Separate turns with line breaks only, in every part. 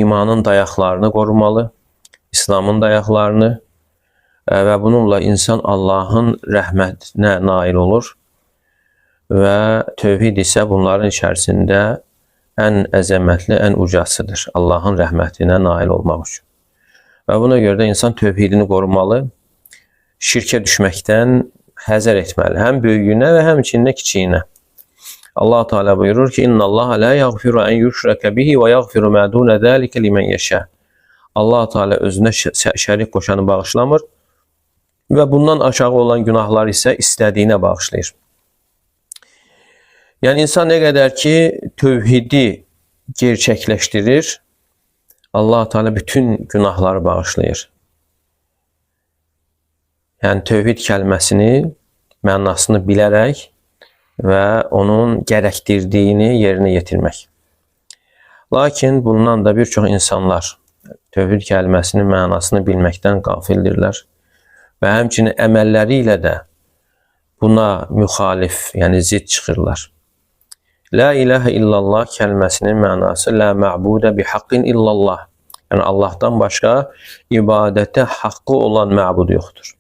imanın dayaqlarını qorumalı, İslamın dayaqlarını və bununla insan Allahın rəhmətinə nail olur və tövhid isə bunların içərisində ən əzəmətli, ən ucasıdır Allahın rəhmətinə nail olmaq üçün. Və buna görə də insan tövhidini qorumalı, şirkə düşməkdən həzər etməli, həm böyüyünə və həmçinin də kiçiyinə. Allah Teala buyurur ki: "İnna Allah la yaghfiru an yushraka bihi və yaghfiru ma dun zalika limen yasha." Allah Teala özünə şərik qoşanı bağışlamır və bundan aşağı olan günahlar isə istədiyinə bağışlayır. Yəni insan nə qədər ki tövhidi gerçəkləşdirir, Allah Teala bütün günahları bağışlayır. Yəni tövhid kəlməsini, mənasını bilərək və onun gərəkdirdiyini yerinə yetirmək. Lakin bundan da bir çox insanlar tövhid kəlməsinin mənasını bilməkdən qafildirlər və həmçinin əməlləri ilə də buna müxalif, yəni zid çıxırlar. La ilahə illallah kəlməsinin mənası la mə'budə bihaqqin illallah. Yəni Allahdan başqa ibadətə haqqı olan məbud yoxdur.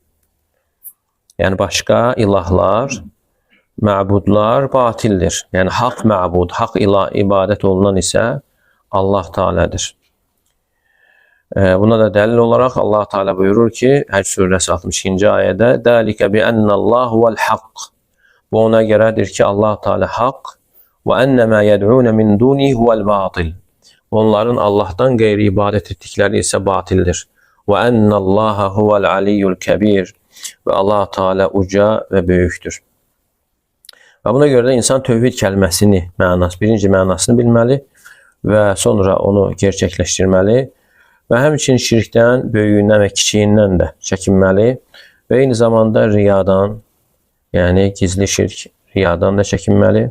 Yəni başqa ilahlar, məbudlar batildir. Yəni haqq məbud, haqq ilah ibadət olunan isə Allah Teala'dır. Buna da dəlil olaraq Allah Teala buyurur ki, Həcc surəsi 62-ci ayədə: "Dəlikə bi ennallah huvel haqq." Bu ona görədir ki, Allah Teala haqq və ennema yed'un min dunihi huvel batil. Onların Allahdan qeyri ibadət etdikləri isə batildir. Və ennallaha huvel aliyyul kebir. Və Allah Teala uca və böyükdür. Və buna görə də insan tövhid kəlməsini, birinci mənasını bilməli və sonra onu gerçəkləşdirməli və həmçinin şirkdən, böyüyündən və kiçiyindən də çəkinməli və eyni zamanda riyadan, yəni gizli şirk, riyadan da çəkinməli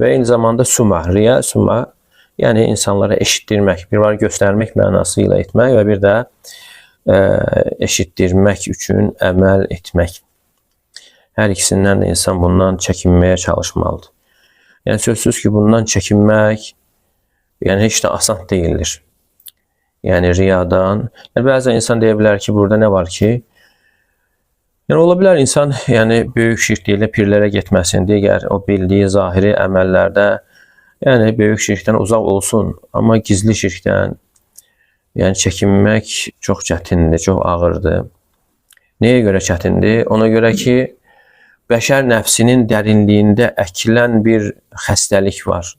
və eyni zamanda riya, yəni insanlara eşitdirmək, bir var göstərmək mənası ilə etmək və bir də eşitdirmək üçün əməl etmək. Hər ikisindən də insan bundan çəkinməyə çalışmalıdır. Yəni sözsüz ki, bundan çəkinmək yəni heç də asan deyildir. Yəni riyadan. Yəni bəzən insan deyə bilər ki, burada nə var ki? Yəni ola bilər insan böyük şirk deyil, pirlərə getməsin, digər o bildiyi zahiri əməllərdə böyük şirkdən uzaq olsun, amma gizli şirkdən çəkinmək çox çətindir, çox ağırdır. Nəyə görə çətindir? Ona görə ki, bəşər nəfsinin dərinliyində əkilən bir xəstəlik var,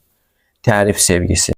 tərif sevgisi.